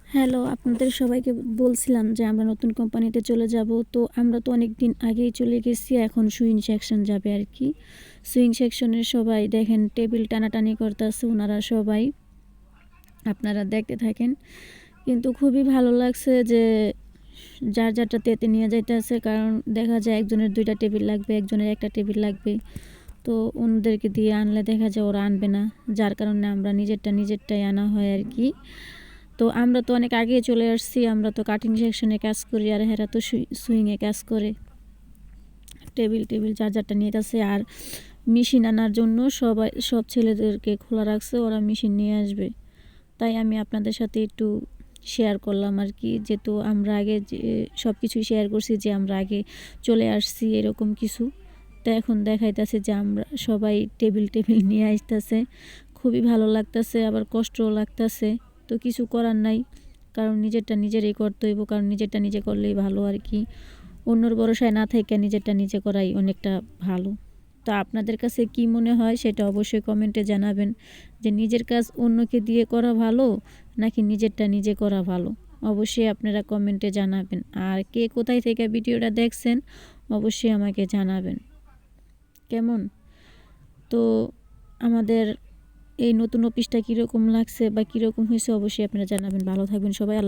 Hello, আপনাদের সবাইকে বলছিলাম যে আমরা নতুন কোম্পানিতে চলে যাব। তো আমরা তো অনেক দিন আগেই চলে গেছি, এখন সুইং সেকশন যাবে আর কি। সুইং সেকশনের সবাই দেখেন টেবিল টানাটানি করতেছে ওনারা সবাই, আপনারা দেখতে থাকেন। কিন্তু খুবই ভালো লাগছে যে যার যারটা তেতে নিয়ে যাইতেছে, কারণ দেখা যায় একজনের 2টা টেবিল লাগবে, একজনের একটা টেবিল লাগবে। তো অন্যদেরকে দিয়ে আনলে দেখা যায় ওরা আনবে না, যার কারণে আমরা নিজেরটাই আনা হয় আর কি। তো আমরা তো অনেক আগে চলে আসছি, আমরা তো কাটিং সেকশনে কাজ করি, আর হেরা তো সুইংয়ে কাজ করে। টেবিল যার যারটা নিয়ে গেছে। আর মেশিন আনার জন্য সব ছেলেদেরকে খোলা রাখছে, ওরা মেশিন নিয়ে আসবে। তাই আমি আপনাদের সাথে একটু শেয়ার করলাম আর কি, যেহেতু আমরা আগে যে সব কিছুই শেয়ার করছি যে আমরা আগে চলে আসছি এরকম কিছু। তো এখন দেখাইতেছে যে আমরা সবাই টেবিল নিয়ে আসতেছে। খুবই ভালো লাগতেছে, আবার কষ্টও লাগতেছে। তো কিছু করার নাই, কারণ নিজেরটা নিজেরই করতে হইব, কারণ নিজেরটা নিজে করলেই ভালো আর কি। অন্যর ভরসায় না থেকে নিজেরটা নিজে করাই অনেকটা ভালো। তো আপনাদের কাছে কি মনে হয় সেটা অবশ্যই কমেন্টে জানাবেন, যে নিজের কাজ অন্যকে দিয়ে করা ভালো নাকি নিজেরটা নিজে করা ভালো। অবশ্যই আপনারা কমেন্টে জানাবেন। আর কে কোথায় থেকে ভিডিওটা দেখছেন অবশ্যই আমাকে জানাবেন কেমন। তো আমাদের এই নতুন অফিসটা কীরকম লাগছে বা কীরকম হয়েছে অবশ্যই আপনারা জানাবেন। ভালো থাকবেন সবাই। আল্লাহ।